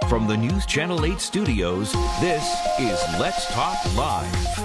From the News Channel 8 studios, this is Let's Talk Live.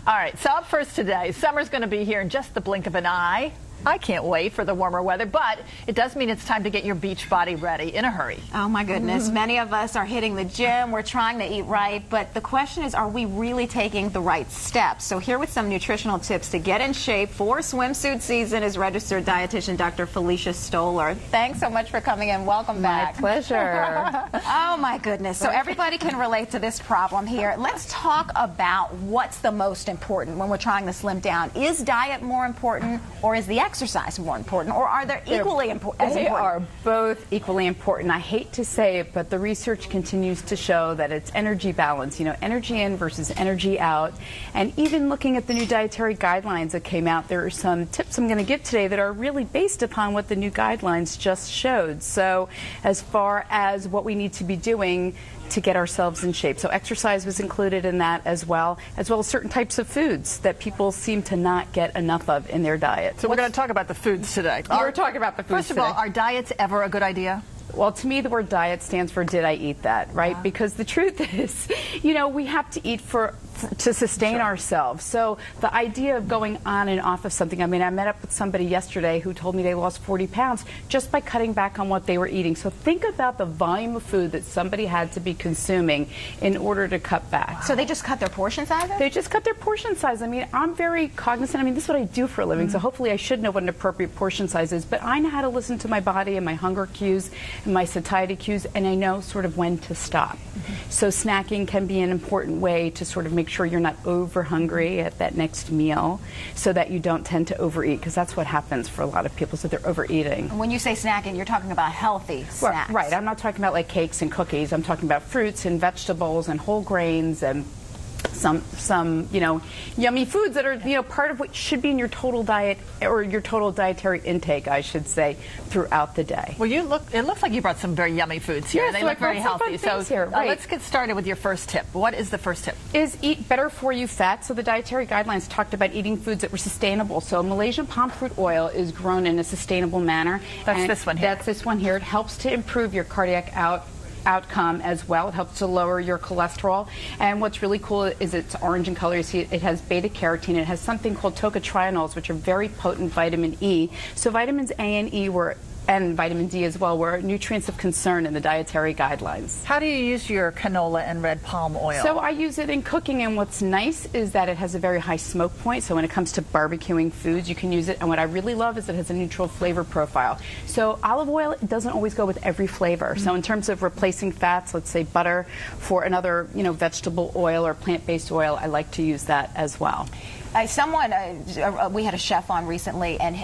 All right, so up first today, summer's going to be here in just the blink of an eye. I can't wait for the warmer weather, but it does mean it's time to get your beach body ready in a hurry. Oh my goodness, many of us are hitting the gym, we're trying to eat right, but the question is, are we really taking the right steps? So here with some nutritional tips to get in shape for swimsuit season is registered dietitian Dr. Felicia Stoller. Thanks so much for coming in. Welcome back. My pleasure. Oh my goodness, so everybody can relate to this problem here. Let's talk about what's the most important when we're trying to slim down. Is diet more important, or is the exercise more important, or are they equally important? They are both equally important. I hate to say it, but the research continues to show that it's energy balance, you know, energy in versus energy out. And even looking at the new dietary guidelines that came out, there are some tips I'm going to give today that are really based upon what the new guidelines just showed. So as far as what we need to be doing to get ourselves in shape. So exercise was included in that as well as certain types of foods that people seem to not get enough of in their diet. So we're going to talk about the foods today. We're talking about the foods First of all, are diets ever a good idea? Well, to me, the word diet stands for did I eat that, right? Because the truth is, you know, we have to eat to sustain ourselves. So the idea of going on and off of something, I mean, I met up with somebody yesterday who told me they lost 40 pounds just by cutting back on what they were eating. So think about the volume of food that somebody had to be consuming in order to cut back. So they just cut their portion size? They just cut their portion size. I mean, I'm very cognizant. I mean, this is what I do for a living, so hopefully I should know what an appropriate portion size is. But I know how to listen to my body and my hunger cues and my satiety cues, and I know sort of when to stop. So snacking can be an important way to sort of make sure you're not over hungry at that next meal, so that you don't tend to overeat, because that's what happens for a lot of people, so they're overeating. And when you say snacking, you're talking about healthy snacks. Right. I'm not talking about like cakes and cookies. I'm talking about fruits and vegetables and whole grains and some you know, yummy foods that are, you know, part of what should be in your total diet, or your total dietary intake, I should say, throughout the day. Well, it looks like you brought some very yummy foods here. Yes, they look very healthy. So let's get started with your first tip. What is the first tip? Is eat better for you fat. So the dietary guidelines talked about eating foods that were sustainable. So Malaysian palm fruit oil is grown in a sustainable manner. That's this one here. That's this one here. It helps to improve your cardiac outcome as well. It helps to lower your cholesterol. And what's really cool is it's orange in color. You see it has beta carotene. It has something called tocotrienols, which are very potent vitamin E. So vitamins A and E and vitamin D as well were nutrients of concern in the dietary guidelines. How do you use your canola and red palm oil? So I use it in cooking, and what's nice is that it has a very high smoke point, so when it comes to barbecuing foods, you can use it. And what I really love is it has a neutral flavor profile. So olive oil doesn't always go with every flavor. So in terms of replacing fats, let's say butter for another, you know, vegetable oil or plant-based oil, I like to use that as well. We had a chef on recently, and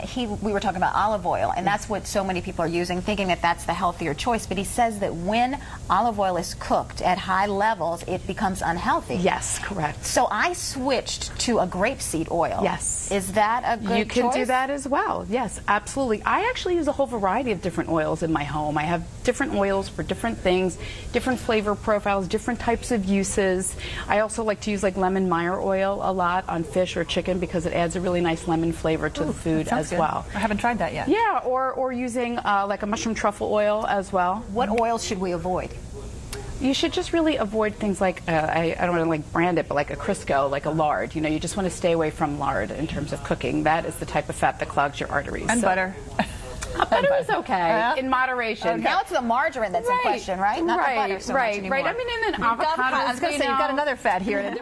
we were talking about olive oil, and that's what so many people are using, thinking that that's the healthier choice. But he says that when olive oil is cooked at high levels, it becomes unhealthy. Yes, correct. So I switched to a grapeseed oil. Yes. Is that a good choice? You can do that as well. Yes, absolutely. I actually use a whole variety of different oils in my home. I have different oils for different things, different flavor profiles, different types of uses. I also like to use like lemon Meyer oil a lot on fish or chicken, because it adds a really nice lemon flavor to the food as well. I haven't tried that yet. Yeah, or using like a mushroom truffle oil as well. What oils should we avoid? You should just really avoid things like, I don't want to like brand it, but like a Crisco, like a lard. You know, you just want to stay away from lard in terms of cooking. That is the type of fat that clogs your arteries. And butter. Butter is okay, in moderation. Okay. Now it's the margarine that's in question, right? Not the butter so much anymore. I mean, in an avocado. I was going to say, you've got another fat here.